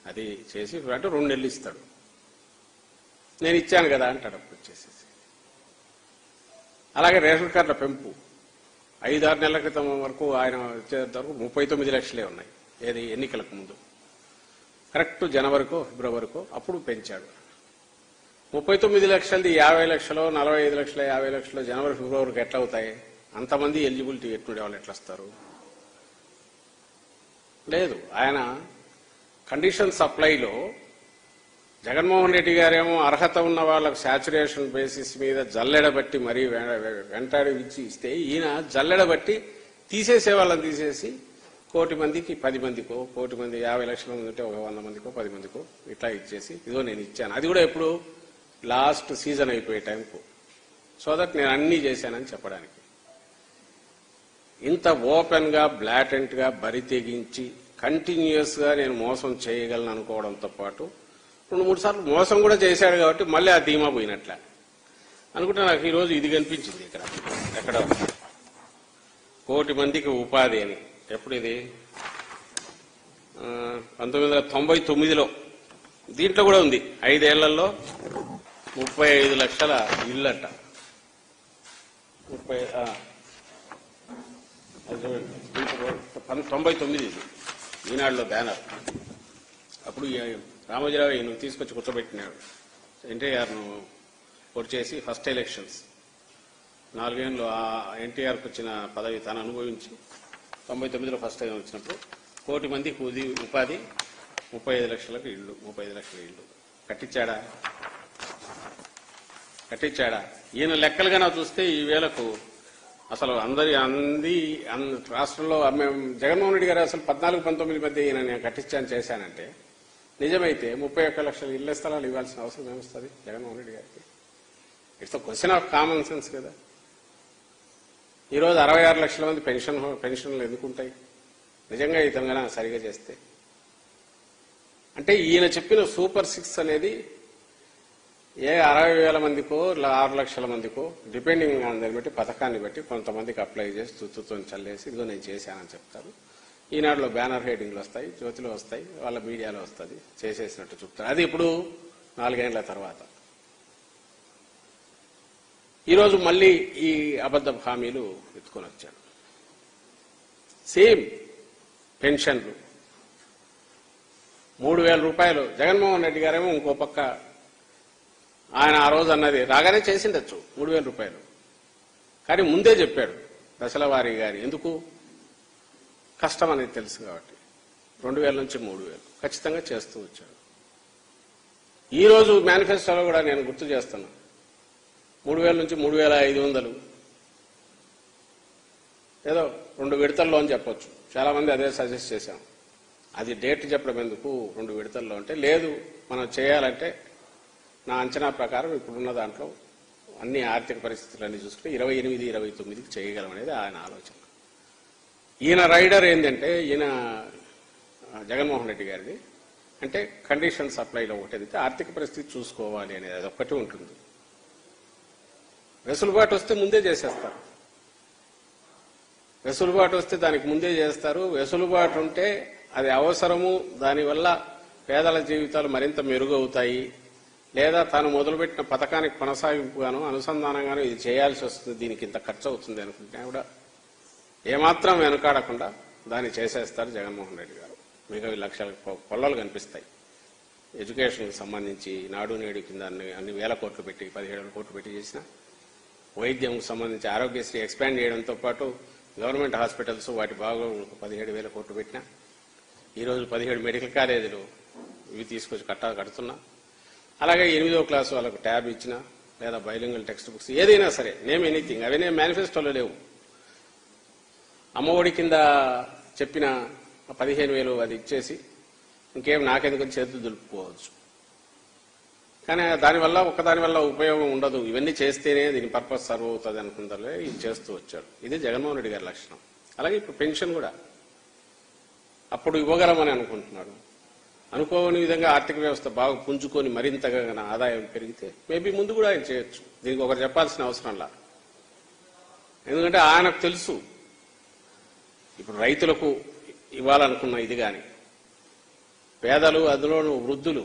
అది చేసి అంటే 2 నెలలు ఇస్తాడు. నేను ఇచ్చాను కదా అంటాడు అప్పుడు వచ్చేసేసి. అలాగే రేషన్ కార్డుల పెంపు 5-6 నెలల క్రితం వరకు ఆయన వచ్చేంత వరకు 39 లక్షలే ఉన్నాయి. ఏది ఎన్నికలకు ముందు. కరెక్ట్ జనవరికో ఫిబ్రవరికో అప్పుడు పెంచాడు. 39 లక్షలది 50 లక్షలు 45 లక్షలు 50 లక్షలు జనవరి ఫిబ్రవరికి ఎట్లా అవుతాయి? అంతమంది ఎలిజిబిలిటీ ఎట్టుండే వాళ్ళు ఎట్లా వస్తారు? లేదు. ఆయన కండిషన్ సప్లైలో జగన్మోహన్ రెడ్డి గారేమో అర్హత ఉన్న వాళ్ళకు శాచురేషన్ బేసిస్ మీద జల్లెడబట్టి మరీ వెంటాడి ఇస్తే ఈయన జల్లెడబట్టి తీసేసే వాళ్ళని తీసేసి 1 కోటి మందికి 10 మందికో 1 కోటి మంది 50 లక్షల మంది ఉంటే 100 మందికో 10 మందికో ఇట్లా ఇచ్చేసి ఇదిగో నేను ఇచ్చాను. అది కూడా ఎప్పుడు లాస్ట్ సీజన్ అయిపోయే టైంకు. సో దట్ నేను అన్నీ చేశానని చెప్పడానికి. ఇంత ఓపెన్ గా బ్లాటెంట్ గా బరి తెగించి కంటిన్యూస్ గా నేను మోసం చేయగలను అనుకోవడంతో పాటు 2-3 సార్లు మోసం కూడా చేశాడు కాబట్టి మళ్ళీ ఆ ధీమా పోయినట్లే అనుకుంటే నాకు ఈరోజు ఇది కనిపించింది. ఇక్కడ ఎక్కడ 1 కోటి మందికి ఉపాధి అని. ఎప్పుడు ఇది? 1999లో. దీంట్లో కూడా ఉంది 5 ఏళ్లలో 35 లక్షల ఇళ్ళంట. 99 ఇది ఈనాడులో బ్యానర్. అప్పుడు రామోజీరావు ఈయన తీసుకొచ్చి కూర్చోబెట్టినాడు. ఎన్టీఆర్ను పోటీ చేసి ఫస్ట్ ఎలక్షన్స్ 4 ఏళ్ళు ఆ ఎన్టీఆర్కి వచ్చిన పదవి తాను అనుభవించి 99లో ఫస్ట్ టైం వచ్చినప్పుడు 1 కోటి మందికి ఉపాధి 35 లక్షలకు ఇళ్ళు. 35 లక్షల ఇళ్ళు కట్టించాడా? ఈయన లెక్కలుగా చూస్తే ఈ వేళకు అసలు రాష్ట్రంలో జగన్మోహన్ రెడ్డి గారు అసలు 14-19 మధ్య ఈయన నేను కట్టించాను చేశానంటే నిజమైతే 31 లక్షల ఇళ్ల స్థలాలు ఇవ్వాల్సిన అవసరం ఏమొస్తుంది జగన్మోహన్ రెడ్డి గారికి? It's question of common sense కదా. ఈరోజు 66 లక్షల మంది పెన్షన్లు ఎందుకుంటాయి నిజంగా ఇతను కన్నా సరిగా చేస్తే? అంటే ఈయన చెప్పిన సూపర్ 6 అనేది 60,000 మందికో 6 లక్షల మందికో డిపెండింగ్ ఆన్ దాన్ని బట్టి పథకాన్ని బట్టి కొంతమందికి అప్లై చేసి తుత్తుతో చల్లేసి ఇదిగో నేను చేశానని చెప్తారు. ఈనాడులో బ్యానర్ హెడ్డింగ్లు వస్తాయి, జ్యోతిలో వస్తాయి, వాళ్ళ మీడియాలో వస్తుంది, చేసేసినట్టు చెప్తారు. అది ఇప్పుడు 4 ఏళ్ల తర్వాత. ఈరోజు మళ్ళీ ఈ అబద్ధపు హామీలు ఎత్తుకొని వచ్చాడు. సేమ్ పెన్షన్లు 3,000 రూపాయలు. జగన్మోహన్ రెడ్డి గారేమో ఇంకో పక్క ఆయన ఆ రోజు అన్నది రాగానే చేసిండొచ్చు 3,000 రూపాయలు. కానీ ముందే చెప్పాడు దశల వారీ గారి. ఎందుకు? కష్టం అనేది తెలుసు కాబట్టి 2,000 నుంచి 3,000 ఖచ్చితంగా చేస్తూ వచ్చాడు. ఈరోజు మేనిఫెస్టోలో కూడా నేను గుర్తు చేస్తున్నా 3,000 నుంచి 3,500 ఏదో 2 విడతల్లో అని చెప్పొచ్చు. చాలా మంది అదే సజెస్ట్ చేశాం. అది డేట్ చెప్పడం ఎందుకు 2 విడతల్లో అంటే, లేదు మనం చేయాలంటే నా అంచనా ప్రకారం ఇప్పుడున్న దాంట్లో అన్ని ఆర్థిక పరిస్థితులన్నీ చూసుకుంటే 28-29కి చేయగలం అనేది ఆయన ఆలోచన. ఈయన రైడర్ ఏంటంటే ఈయన జగన్మోహన్ రెడ్డి గారిది అంటే కండిషన్ సప్లైలో ఒకటి ఆర్థిక పరిస్థితి చూసుకోవాలి అనేది అదొక్కటి ఉంటుంది. వెసులుబాటు వస్తే ముందే చేసేస్తారు. వెసులుబాటు వస్తే దానికి ముందే చేస్తారు. వెసులుబాటు ఉంటే అది అవసరము, దానివల్ల పేదల జీవితాలు మరింత మెరుగవుతాయి, లేదా తాను మొదలుపెట్టిన పథకానికి కొనసాగింపుగాను అనుసంధానంగాను ఇది చేయాల్సి వస్తుంది, దీనికి ఇంత ఖర్చు అవుతుంది అనుకుంటే కూడా ఏమాత్రం వెనుకాడకుండా దాన్ని చేసేస్తారు జగన్మోహన్ రెడ్డి గారు. మిగతా లక్షల కొల్లలు కనిపిస్తాయి. ఎడ్యుకేషన్కి సంబంధించి నాడు నేడు కింద అన్ని వేల కోట్లు పెట్టి 17,000 కోట్లు పెట్టి చేసిన, వైద్యంకు సంబంధించి ఆరోగ్యశ్రీ ఎక్స్పాండ్ చేయడంతో పాటు గవర్నమెంట్ హాస్పిటల్స్ వాటి బాగా 17,000 కోట్లు పెట్టినా, ఈరోజు 17 మెడికల్ కాలేజీలు ఇవి తీసుకొచ్చి కడుతున్నా, అలాగే 8వ క్లాసు వాళ్ళకు ట్యాబ్ ఇచ్చినా, లేదా బైలింగ్వల్ టెక్స్ట్ బుక్స్ ఏదైనా సరే నేమ్ ఎనీథింగ్ అవన్నీ మేనిఫెస్టోలో లేవు. అమ్మఒడి కింద చెప్పిన 15,000 అది ఇచ్చేసి ఇంకేం నాకెందుకు చేతులు దులుపుకోవచ్చు. కానీ దానివల్ల ఒక్కదానివల్ల ఉపయోగం ఉండదు, ఇవన్నీ చేస్తేనే దీని పర్పస్ సర్వ్ అవుతుంది అనుకుంటారే ఇది చేస్తూ వచ్చాడు. ఇది జగన్మోహన్ రెడ్డి గారి లక్షణం. అలాగే ఇప్పుడు పెన్షన్ కూడా అప్పుడు ఇవ్వగలమని అనుకుంటున్నాడు. అనుకోని విధంగా ఆర్థిక వ్యవస్థ బాగా పుంజుకొని మరింతగా ఆదాయం పెరిగితే మేబీ ముందు కూడా ఆయన చేయొచ్చు. దీనికి ఒకరు చెప్పాల్సిన అవసరంలా. ఎందుకంటే ఆయనకు తెలుసు ఇప్పుడు రైతులకు ఇవ్వాలనుకున్న ఇది కానీ పేదలు, అందులోనూ వృద్ధులు